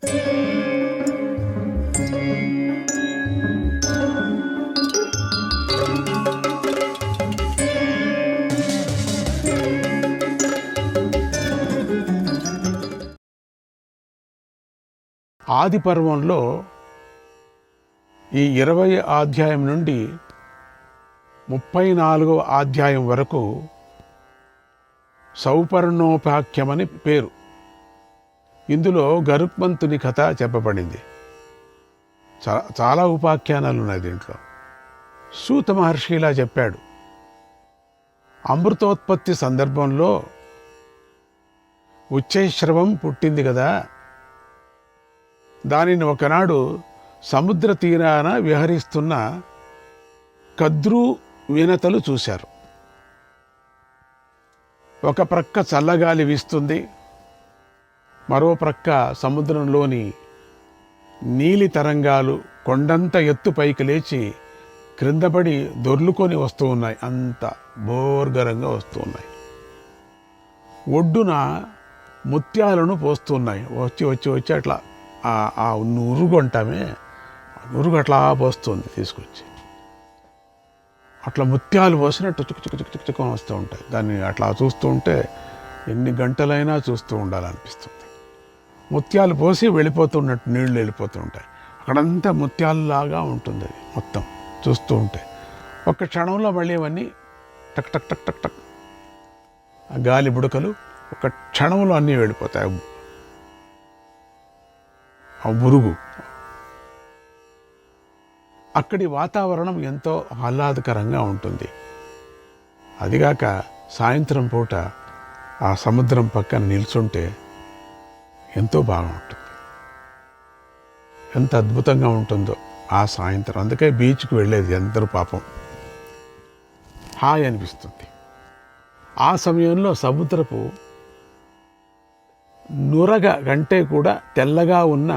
ఆది పర్వంలో ఈ 20వ అధ్యాయం నుండి 34వ అధ్యాయం వరకు సౌపర్ణోపాఖ్యమని పేరు. ఇందులో గరుత్మంతుని కథ చెప్పబడింది. చాలా ఉపాఖ్యానాలు ఉన్నాయి దీంట్లో. సూత మహర్షి ఇలా చెప్పాడు. అమృతోత్పత్తి సందర్భంలో ఉచ్చైశ్రవం పుట్టింది కదా, దానిని ఒకనాడు సముద్ర తీరాన విహరిస్తున్న కద్రు వినతలు చూశారు. ఒక ప్రక్క చల్లగాలి వీస్తుంది, మరో ప్రక్క సముద్రంలోని నీలి తరంగాలు కొండంత ఎత్తు పైకి లేచి క్రిందపడి దొర్లుకొని వస్తూ ఉన్నాయి. అంత భోర్గరంగా వస్తూ ఉన్నాయి. ఒడ్డున ముత్యాలను పోస్తున్నాయి. వచ్చి వచ్చి వచ్చి అట్లా ఆ నురుగు అంటామే, నురుగు అట్లా పోస్తుంది తీసుకొచ్చి. అట్లా ముత్యాలు పోసినట్టు చుక్కుకొని వస్తూ ఉంటాయి. దాన్ని అట్లా చూస్తూ ఉంటే ఎన్ని గంటలైనా చూస్తూ ఉండాలనిపిస్తుంది. ముత్యాలు పోసి వెళ్ళిపోతున్నట్టు నీళ్లు వెళ్ళిపోతూ ఉంటాయి. అక్కడంతా ముత్యాలలాగా ఉంటుంది అది మొత్తం చూస్తూ ఉంటే. ఒక్క క్షణంలో మళ్ళీ అవన్నీ టక్ టక్ టక్ టక్ టక్ ఆ గాలి బుడకలు ఒక క్షణంలో అన్నీ వెళ్ళిపోతాయి. ఆ మురుగు, అక్కడి వాతావరణం ఎంతో ఆహ్లాదకరంగా ఉంటుంది. అదిగాక సాయంత్రం పూట ఆ సముద్రం పక్కన నిల్చుంటే ఎంతో బాగుంటుంది. ఎంత అద్భుతంగా ఉంటుందో ఆ సాయంత్రం. అందుకే బీచ్కి వెళ్ళేది అందరూ పాపం. హాయ్ అనిపిస్తుంది. ఆ సమయంలో సముద్రపు నురగ కంటే కూడా తెల్లగా ఉన్న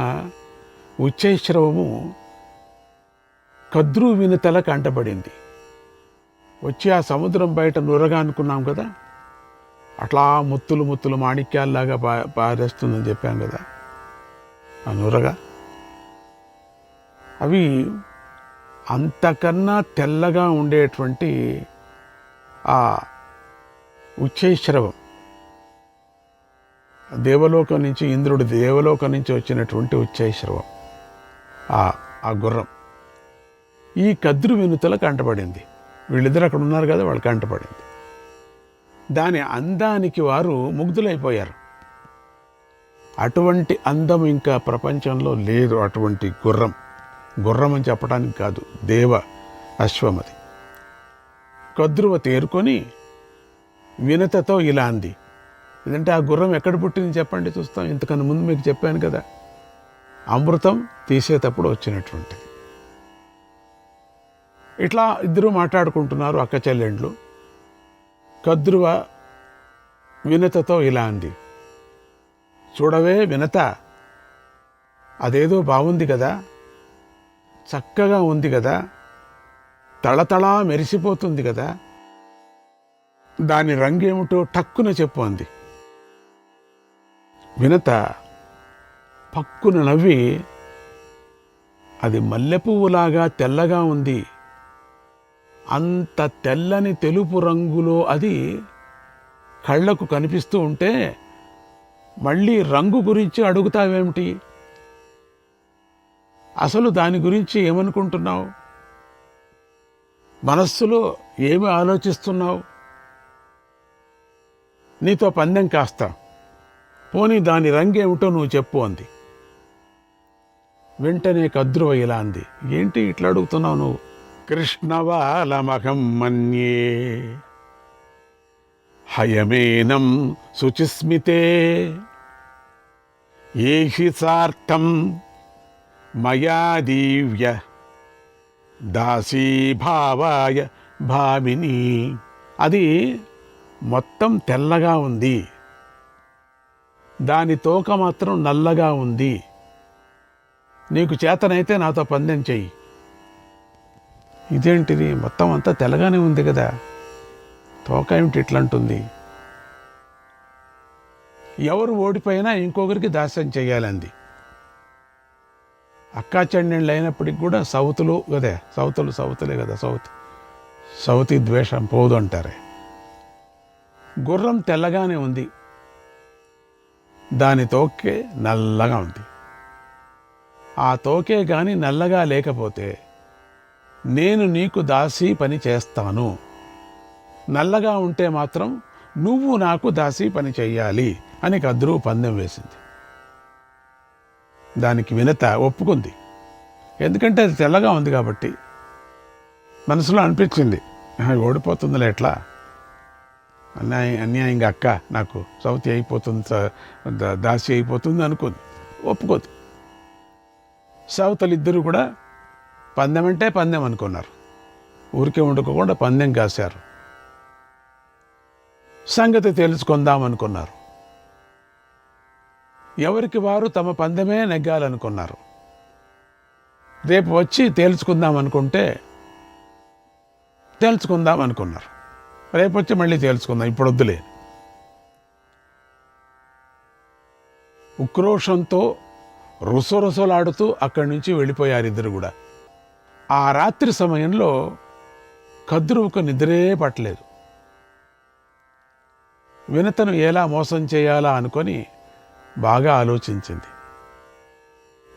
ఉచ్చైశ్రవము కద్రు వినతల కంటపడింది. వచ్చి ఆ సముద్రం బయట నురగ అనుకున్నాం కదా, అట్లా ముత్తులు ముత్తులు మాణిక్యాల్లాగా పారేస్తుందని చెప్పాం కదా. ఆ నురగ అవి అంతకన్నా తెల్లగా ఉండేటువంటి ఆ ఉచ్చైశ్రవం, దేవలోకం నుంచి, ఇంద్రుడి దేవలోకం నుంచి వచ్చినటువంటి ఉచ్చైశ్రవం, ఆ గుర్రం ఈ కద్రు వినుతలకు కంటపడింది. వీళ్ళిద్దరు అక్కడ ఉన్నారు కదా, వాళ్ళు కంటపడింది. దాని అందానికి వారు ముగ్ధులైపోయారు. అటువంటి అందం ఇంకా ప్రపంచంలో లేదు. అటువంటి గుర్రం అని చెప్పడానికి కాదు, దేవ అశ్వమది. కద్రువ తేరుకొని వినతతో ఇలా అంది. ఎందుకంటే ఆ గుర్రం ఎక్కడ పుట్టింది చెప్పండి చూస్తాం. ఇంతకన్నా ముందు మీకు చెప్పాను కదా, అమృతం తీసేటప్పుడు వచ్చినటువంటిది. ఇట్లా ఇద్దరు మాట్లాడుకుంటున్నారు, అక్క చెల్లెండ్లు. కద్రువ వినతతో ఇలా అంది. చూడవే వినత, అదేదో బాగుంది కదా, చక్కగా ఉంది కదా, తళతళా మెరిసిపోతుంది కదా, దాని రంగేమిటో టక్కున చెప్పు అంది. వినత పక్కున నవ్వి, అది మల్లెపువ్వులాగా తెల్లగా ఉంది, అంత తెల్లని తెలుపు రంగులో అది కళ్ళకు కనిపిస్తూ ఉంటే మళ్ళీ రంగు గురించి అడుగుతావేమిటి? అసలు దాని గురించి ఏమనుకుంటున్నావు? మనస్సులో ఏమి ఆలోచిస్తున్నావు? నీతో పందెం కాస్తా, పోనీ దాని రంగేమిటో నువ్వు చెప్పు అంది. వెంటనే కద్రువ ఇలా అంది. ఏంటి ఇట్లా అడుగుతున్నావు నువ్వు? కృష్ణవాలమహం మన్యే హయమేనం శుచిస్మితే ఏహి సార్థం మయా దీవ్య దాసీభావాయ భామిని. అది మొత్తం తెల్లగా ఉంది, దాని తోక మాత్రం నల్లగా ఉంది. నీకు చేతనైతే నాతో పందెం చెయ్యి. ఇదేంటిది, మొత్తం అంతా తెల్లగానే ఉంది కదా, తోక ఏమిటి ఇట్లంటుంది? ఎవరు ఓడిపోయినా ఇంకొకరికి దాస్యం చెయ్యాలంది. అక్కా చెన్నెళ్ళు అయినప్పటికి కూడా సౌతులు కదా, సౌతులే కదా, సౌతి ద్వేషం పోదు అంటారే. గుర్రం తెల్లగానే ఉంది, దాని తోకే నల్లగా ఉంది. ఆ తోకే కానీ నల్లగా లేకపోతే నేను నీకు దాసీ పని చేస్తాను, నల్లగా ఉంటే మాత్రం నువ్వు నాకు దాసీ పని చెయ్యాలి అని కద్రువు పందెం వేసింది. దానికి వినత ఒప్పుకుంది. ఎందుకంటే అది తెల్లగా ఉంది కాబట్టి. మనసులో అనిపించింది, ఓడిపోతుందిలే ఎట్లా, అన్యాయంగా అక్క నాకు సౌతి అయిపోతుంది, దాసి అయిపోతుంది అనుకుంది. ఒప్పుకోదు. సౌతలిద్దరూ కూడా పందెం అంటే పందెం అనుకున్నారు. ఊరికే ఉండకుండా పందెం కాశారు. సంగతి తెలుసుకుందాం అనుకున్నారు. ఎవరికి వారు తమ పందెమే నెగ్గాలనుకున్నారు. రేపు వచ్చి తేల్చుకుందాం అనుకున్నారు. రేపు వచ్చి మళ్ళీ తేల్చుకుందాం, ఇప్పుడు వద్దులే. ఉక్రోషంతో రుసరుసలాడుతూ అక్కడి నుంచి వెళ్ళిపోయారు ఇద్దరు కూడా. ఆ రాత్రి సమయంలో కద్రువుకు నిద్రే పట్టలేదు. వినతను ఎలా మోసం చేయాలా అనుకొని బాగా ఆలోచించింది.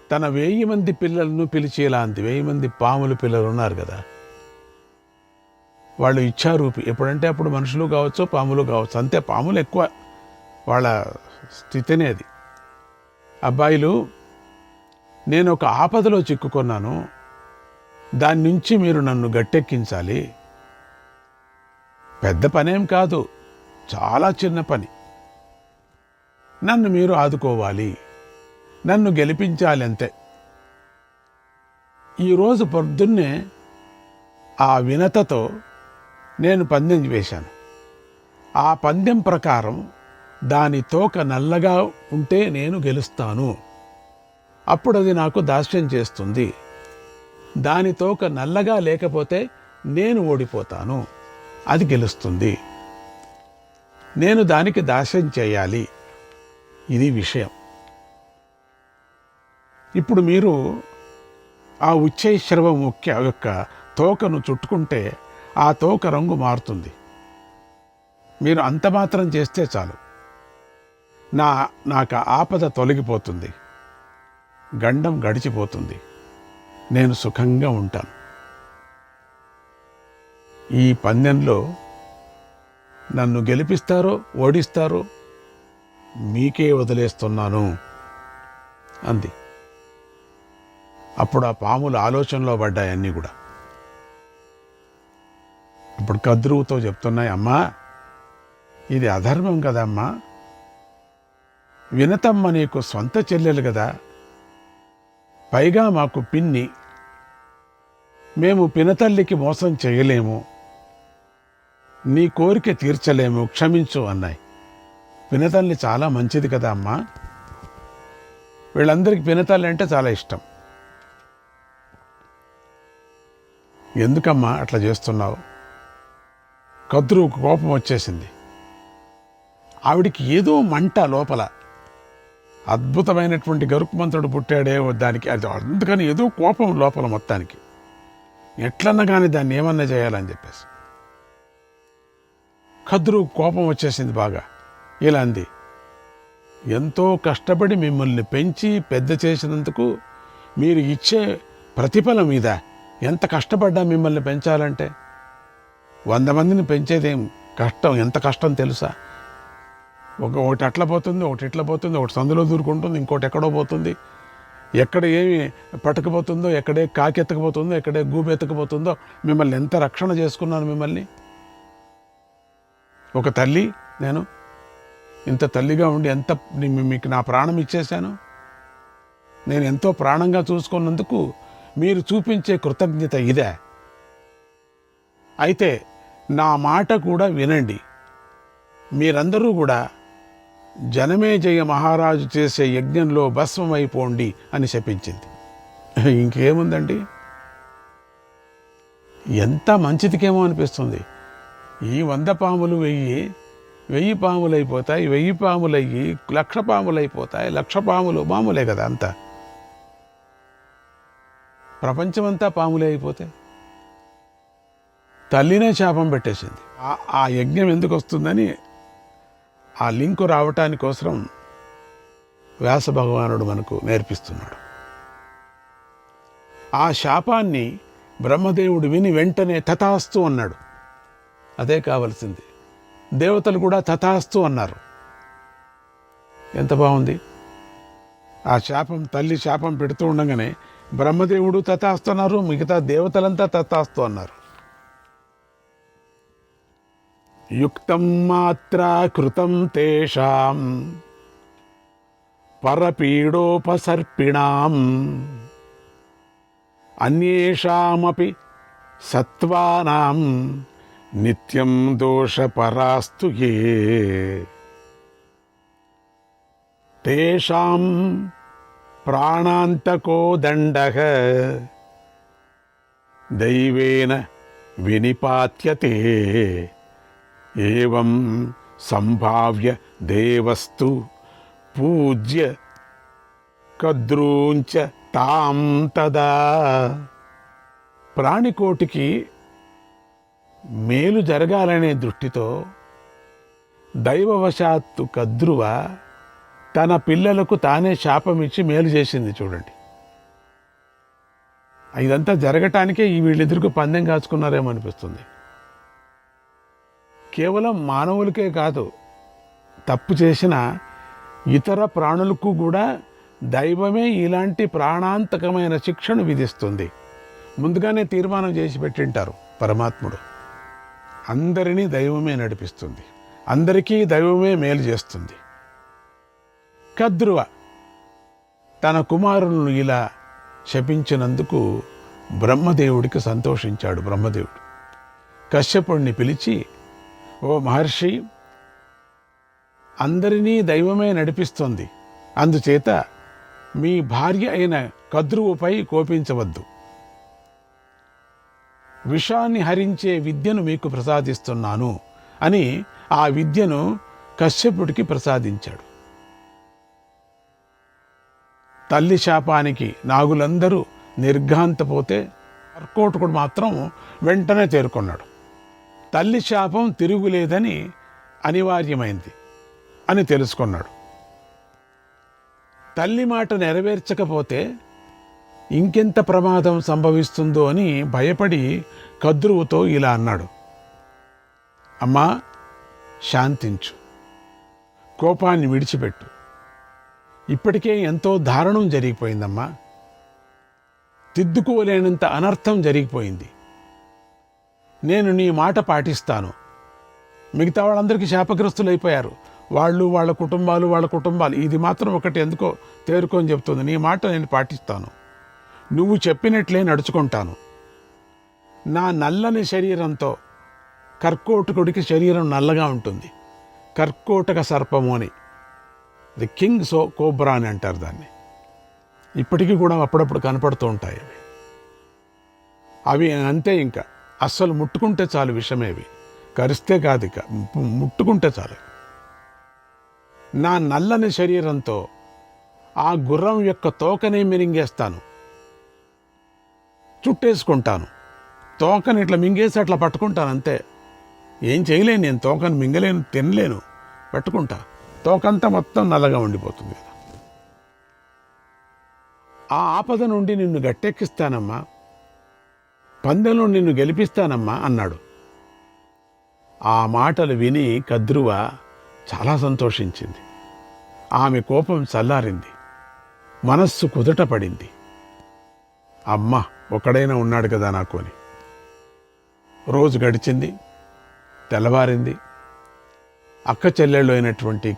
తన 1000 మంది పిల్లలను పిలిచేలా అంది. 1000 మంది పాముల పిల్లలు ఉన్నారు కదా, వాళ్ళు ఇచ్చారూపి. ఎప్పుడంటే అప్పుడు మనుషులు కావచ్చు, పాములు కావచ్చు, అంతే. పాములు ఎక్కువ వాళ్ళ స్థితినే అది. అబ్బాయిలు, నేను ఒక ఆపదలో చిక్కుకున్నాను, దాని నుంచి మీరు నన్ను గట్టెక్కించాలి. పెద్ద పనేం కాదు, చాలా చిన్న పని. నన్ను మీరు ఆదుకోవాలి, నన్ను గెలిపించాలి అంతే. ఈరోజు పొద్దున్నే ఆ వినతతో నేను పందెం వేశాను. ఆ పందెం ప్రకారం దాని తోక నల్లగా ఉంటే నేను గెలుస్తాను, అప్పుడు అది నాకు దాస్యం చేస్తుంది. దాని తోక నల్లగా లేకపోతే నేను ఓడిపోతాను, అది గెలుస్తుంది. నేను దానికి దాస్యం చేయాలి. ఇది విషయం. ఇప్పుడు మీరు ఆ ఉచ్చైశ్రవ యొక్క తోకను చుట్టుకుంటే ఆ తోక రంగు మారుతుంది. మీరు అంత మాత్రం చేస్తే చాలు, నాకు ఆపద తొలగిపోతుంది, గండం గడిచిపోతుంది, నేను సుఖంగా ఉంటాను. ఈ పందెంలో నన్ను గెలిపిస్తారో ఓడిస్తారో మీకే వదిలేస్తున్నాను అంది. అప్పుడు ఆ పాముల ఆలోచనలో పడ్డాయి అన్నీ కూడా. ఇప్పుడు కద్రువుతో చెప్తున్నాయి, అమ్మా ఇది అధర్మం కదమ్మా, వినతమ్మ నీకు సొంత చెల్లెలు కదా, పైగా మాకు పిన్ని, మేము పినతల్లికి మోసం చేయలేము, నీ కోరిక తీర్చలేము, క్షమించు అన్నాయి. పినతల్లి చాలా మంచిది కదా అమ్మా, వీళ్ళందరికీ పినతల్లి అంటే చాలా ఇష్టం. ఎందుకమ్మా అట్లా చేస్తున్నావు? కద్రువుకు కోపం వచ్చేసింది. ఆవిడికి ఏదో మంట లోపల, అద్భుతమైనటువంటి గరుక్మంతుడు పుట్టాడే దానికి, అది అందుకని ఏదో కోపం లోపల మొత్తానికి. ఎట్లన్నా కానీ దాన్ని ఏమన్నా చేయాలని చెప్పేసి కద్రువు కోపం వచ్చేసింది బాగా. ఇలా అంది, ఎంతో కష్టపడి మిమ్మల్ని పెంచి పెద్ద చేసినందుకు మీరు ఇచ్చే ప్రతిఫలం మీద ఎంత కష్టపడ్డా మిమ్మల్ని పెంచాలంటే, 100 మందిని పెంచేదేం కష్టం, ఎంత కష్టం తెలుసా? ఒకటి అట్లా పోతుంది, ఒకటి ఇట్లా పోతుంది, ఒకటి సందులో దూరుకుంటుంది, ఇంకోటి ఎక్కడో పోతుంది, ఎక్కడ ఏమి పట్టుకుపోతుందో, ఎక్కడే కాకెత్తకపోతుందో, ఎక్కడే గూబె ఎత్తకపోతుందో. మిమ్మల్ని ఎంత రక్షణ చేసుకున్నాను, మిమ్మల్ని ఒక తల్లి, నేను ఇంత తల్లిగా ఉండి ఎంత మీకు నా ప్రాణం ఇచ్చేశాను. నేను ఎంతో ప్రాణంగా చూసుకున్నందుకు మీరు చూపించే కృతజ్ఞత ఇదే. అయితే నా మాట కూడా వినండి, మీరందరూ కూడా జనమేజయ మహారాజు చేసే యజ్ఞంలో భస్మమైపోండి అని శపించింది. ఇంకేముందండి, ఎంత మంచిదికేమో అనిపిస్తుంది. ఈ 100 పాములు 1000 పాములు అయిపోతాయి, 1000 పాములయ్యి 1,00,000 పాములు అయిపోతాయి, 1,00,000 పాములు మామూలే కదా అంతా. ప్రపంచమంతా పాములే అయిపోతే తల్లినే శాపం పెట్టేసింది. ఆ యజ్ఞం ఎందుకు వస్తుందని ఆ లింకు రావటానికోసం వ్యాస భగవానుడు మనకు నేర్పిస్తున్నాడు. ఆ శాపాన్ని బ్రహ్మదేవుడు విని వెంటనే తథాస్తు అన్నాడు. అదే కావలసింది. దేవతలు కూడా తథాస్తు అన్నారు. ఎంత బాగుంది! ఆ శాపం, తల్లి శాపం పెడుతూ ఉండగానే బ్రహ్మదేవుడు తథాస్తు అన్నారు, మిగతా దేవతలంతా తథాస్తు అన్నారు. యుక్తం మాత్రా కృతం తేషాం పరపీడోపసర్పిణాం అన్యేషామపి సత్వానాం నిత్యం దోషపరాస్తు యే తేషాం ప్రాణాంతకో దండః దైవేన వినిపాత్యతే ఏవం సంభావ్య దేవస్తు పూజ్య కద్రూంచ తాం తదా. ప్రాణికోటికి మేలు జరగాలనే దృష్టితో దైవవశాత్తు కద్రువ తన పిల్లలకు తానే శాపమిచ్చి మేలు చేసింది. చూడండి, ఇదంతా జరగటానికే ఈ వీళ్ళిద్దరికి పందెం కాచుకున్నారేమో అనిపిస్తుంది. కేవలం మానవులకే కాదు, తప్పు చేసిన ఇతర ప్రాణులకు కూడా దైవమే ఇలాంటి ప్రాణాంతకమైన శిక్షను విధిస్తుంది. ముందుగానే తీర్మానం చేసి పెట్టింటారు పరమాత్ముడు. అందరినీ దైవమే నడిపిస్తుంది, అందరికీ దైవమే మేలు చేస్తుంది. కద్రువ తన కుమారులను ఇలా శపించినందుకు బ్రహ్మదేవుడికి సంతోషించాడు. బ్రహ్మదేవుడు కశ్యపుడిని పిలిచి, ఓ మహర్షి, అందరినీ దైవమే నడిపిస్తుంది, అందుచేత మీ భార్య అయిన కద్రువుపై కోపించవద్దు. విషాన్ని హరించే విద్యను మీకు ప్రసాదిస్తున్నాను అని ఆ విద్యను కశ్యపుడికి ప్రసాదించాడు. తల్లి శాపానికి నాగులందరూ నిర్ఘాంతపోతే కర్కోటకుడు మాత్రం వెంటనే తేరుకున్నాడు. తల్లి శాపం తిరుగులేదని అనివార్యమైంది అని తెలుసుకున్నాడు. తల్లి మాట నెరవేర్చకపోతే ఇంకెంత ప్రమాదం సంభవిస్తుందో అని భయపడి కద్రువుతో ఇలా అన్నాడు, అమ్మా, శాంతించు, కోపాన్ని విడిచిపెట్టు. ఇప్పటికే ఎంతో దారుణం జరిగిపోయిందమ్మా, తిద్దుకోలేనంత అనర్థం జరిగిపోయింది. నేను నీ మాట పాటిస్తాను. మిగతా వాళ్ళందరికీ శాపగ్రస్తులైపోయారు, వాళ్ళు వాళ్ళ కుటుంబాలు. ఇది మాత్రం ఒకటి ఎందుకో తేరుకొని చెప్తుంది, నీ మాట నేను పాటిస్తాను, నువ్వు చెప్పినట్లే నడుచుకుంటాను. నా నల్లని శరీరంతో, కర్కోటకుడికి శరీరం నల్లగా ఉంటుంది, కర్కోటక సర్పము అని, ది కింగ్ కోబ్రా అని అంటారు దాన్ని. ఇప్పటికీ కూడా అప్పుడప్పుడు కనపడుతూ ఉంటాయి అవి అంతే, ఇంకా అస్సలు ముట్టుకుంటే చాలు విషమేవి, కరిస్తే కాదు, ఇక ముట్టుకుంటే చాలు. నా నల్లని శరీరంతో ఆ గుర్రం యొక్క తోకనే మిరింగేస్తాను, చుట్టేసుకుంటాను. తోకని ఇట్లా మింగేసి అట్లా పట్టుకుంటాను, అంతే. ఏం చేయలేను నేను, తోకను మింగలేను, తినలేను, పట్టుకుంటా. తోకంతా మొత్తం నల్లగా ఉండిపోతుంది కదా. ఆ ఆపద నుండి నిన్ను గట్టెక్కిస్తానమ్మా, పందెంలో నిన్ను గెలిపిస్తానమ్మా అన్నాడు. ఆ మాటలు విని కద్రువ చాలా సంతోషించింది. ఆమె కోపం చల్లారింది, మనస్సు కుదుట పడింది. అమ్మ ఒకడైనా ఉన్నాడు కదా నాకు అని. రోజు గడిచింది, తెల్లవారింది. అక్క చెల్లెళ్ళు అయినటువంటి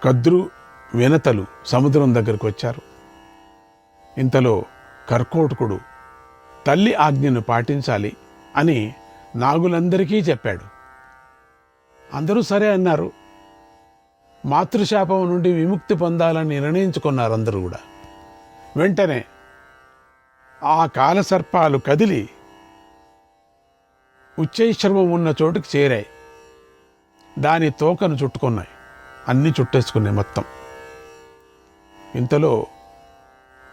కద్రు వినతలు సముద్రం దగ్గరకు వచ్చారు. ఇంతలో కర్కోటకుడు తల్లి ఆజ్ఞను పాటించాలి అని నాగులందరికీ చెప్పాడు. అందరూ సరే అన్నారు. మాతృశాపం నుండి విముక్తి పొందాలని నిర్ణయించుకున్నారు అందరూ కూడా. వెంటనే ఆ కాలసర్పాలు కదిలి ఉచ్చైశ్రమం ఉన్న చోటుకి చేరాయి. దాని తోకను చుట్టుకున్నాయి, అన్నీ చుట్టేసుకున్నాయి మొత్తం. ఇంతలో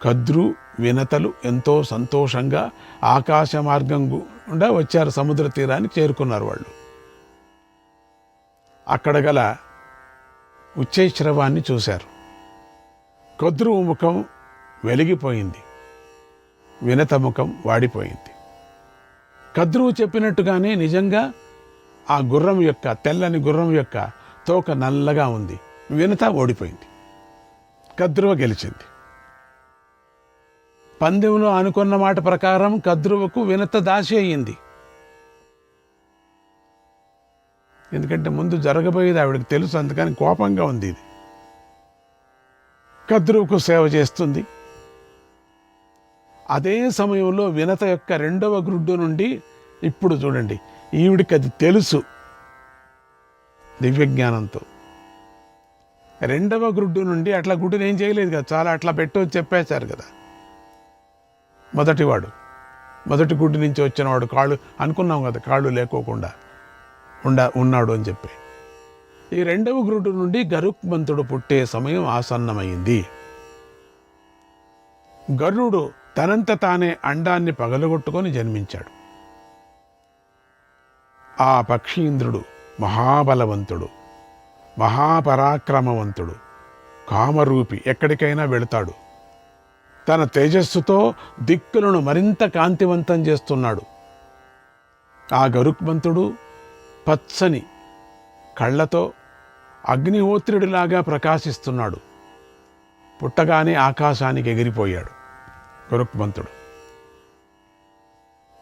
కద్రు వినతలు ఎంతో సంతోషంగా ఆకాశ మార్గం గుండా వచ్చారు, సముద్ర తీరానికి చేరుకున్నారు వాళ్ళు. అక్కడ గల ఉచ్చైశ్రవాన్ని చూశారు. కద్రువు ముఖం వెలిగిపోయింది, వినత ముఖం వాడిపోయింది. కద్రువు చెప్పినట్టుగానే నిజంగా ఆ గుర్రం యొక్క, తెల్లని గుర్రం యొక్క తోక నల్లగా ఉంది. వినత ఓడిపోయింది, కద్రువ గెలిచింది. పందెంలో అనుకున్న మాట ప్రకారం కద్రువకు వినత దాసి అయ్యింది. ఎందుకంటే ముందు జరగబోయేది ఆవిడకి తెలుసు, అందుకని కోపంగా ఉంది. ఇది కద్రువుకు సేవ చేస్తుంది. అదే సమయంలో వినత యొక్క రెండవ గ్రుడ్డు నుండి, ఇప్పుడు చూడండి, ఈవిడికి అది తెలుసు దివ్యజ్ఞానంతో. రెండవ గ్రుడ్డు నుండి, అట్లా గుడ్డుని ఏం చేయలేదు కదా, చాలా అట్లా పెట్టు చెప్పేశారు కదా. మొదటి గుడ్డు నుంచి వచ్చినవాడు కాళ్ళు అనుకున్నాం కదా, కాళ్ళు లేకోకుండా ఉన్నాడు అని చెప్పి. ఈ రెండవ గ్రుడ్డు నుండి గరుత్మంతుడు పుట్టే సమయం ఆసన్నమైంది. గరుడు తనంత తానే అండాన్ని పగలగొట్టుకొని జన్మించాడు. ఆ పక్షీంద్రుడు మహాబలవంతుడు, మహాపరాక్రమవంతుడు, కామరూపి, ఎక్కడికైనా వెళతాడు. తన తేజస్సుతో దిక్కులను మరింత కాంతివంతం చేస్తున్నాడు. ఆ గరుత్మంతుడు పచ్చని కళ్ళతో అగ్నిహోత్రుడిలాగా ప్రకాశిస్తున్నాడు. పుట్టగానే ఆకాశానికి ఎగిరిపోయాడు గరుత్మంతుడు.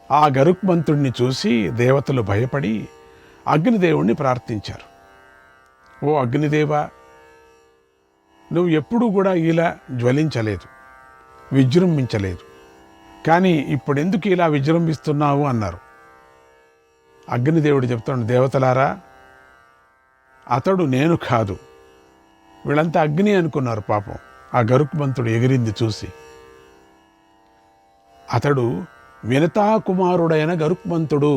ఆ గరుత్మంతుడిని చూసి దేవతలు భయపడి అగ్నిదేవుణ్ణి ప్రార్థించారు. ఓ అగ్నిదేవా, నువ్వు ఎప్పుడూ కూడా ఇలా జ్వలించలేదు, విజృంభించలేదు, కానీ ఇప్పుడెందుకు ఇలా విజృంభిస్తున్నావు అన్నారు. అగ్నిదేవుడు చెప్తాడు, దేవతలారా, అతడు నేను కాదు. వీళ్ళంతా అగ్ని అనుకున్నారు పాపం. ఆ గరుత్మంతుడు ఎగిరింది చూసి. అతడు వినతాకుమారుడైన గరుత్మంతుడు.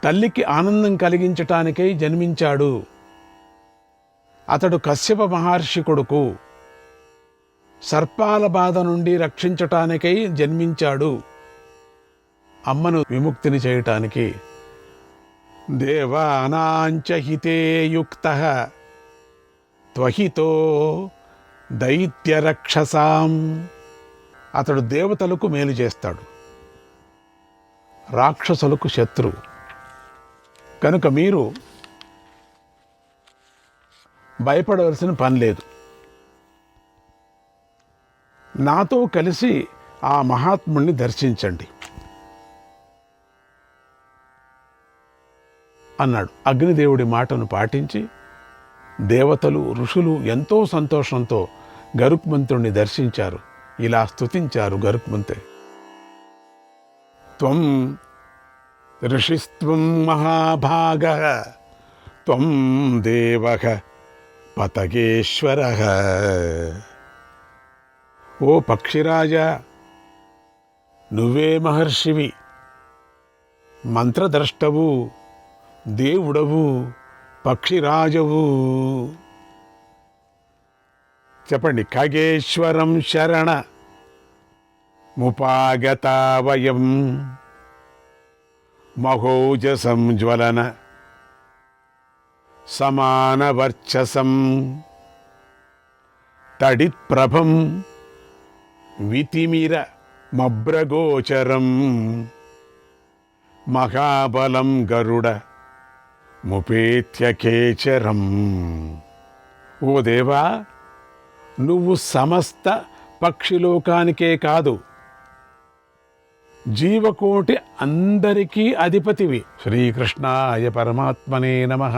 తల్లికి ఆనందం కలిగించటానికై జన్మించాడు. అతడు కశ్యప మహర్షి కొడుకు. సర్పాల బాధ నుండి రక్షించటానికై జన్మించాడు, అమ్మను విముక్తిని చేయటానికి. దేవానాంచ హితే యుక్తః త్వహితో దైత్యరక్షసాం. అతడు దేవతలకు మేలు చేస్తాడు, రాక్షసులకు శత్రువు. కనుక మీరు భయపడవలసిన పని లేదు. నాతో కలిసి ఆ మహాత్ముడిని దర్శించండి అన్నాడు. అగ్నిదేవుడి మాటను పాటించి దేవతలు, ఋషులు ఎంతో సంతోషంతో గరుత్మంతుడిని దర్శించారు. ఇలా స్తుతించారు గరుత్మంతుడి. త్వం ఋషిస్త్వం మహాభాగః త్వం దేవః పతగేశ్వరః. ఓ పక్షిరాజా, నువ్వే మహర్షివి, మంత్రద్రష్టవు, దేవుడవు, పక్షిరాజవు. చెప్పండి. ఖగేశ్వరం శరణ ముపాగతా వయం మహోజసం జ్వలన సమానవర్చసం తడిత్ప్రభం వితిమిర మబ్రగోచరం మహాబలం గరుడ ముపేత్యకేచరం. ఓ దేవా, నువ్వు సమస్త పక్షిలోకానికే కాదు, జీవకోటి అందరికీ అధిపతివి. శ్రీకృష్ణాయ పరమాత్మనే నమః.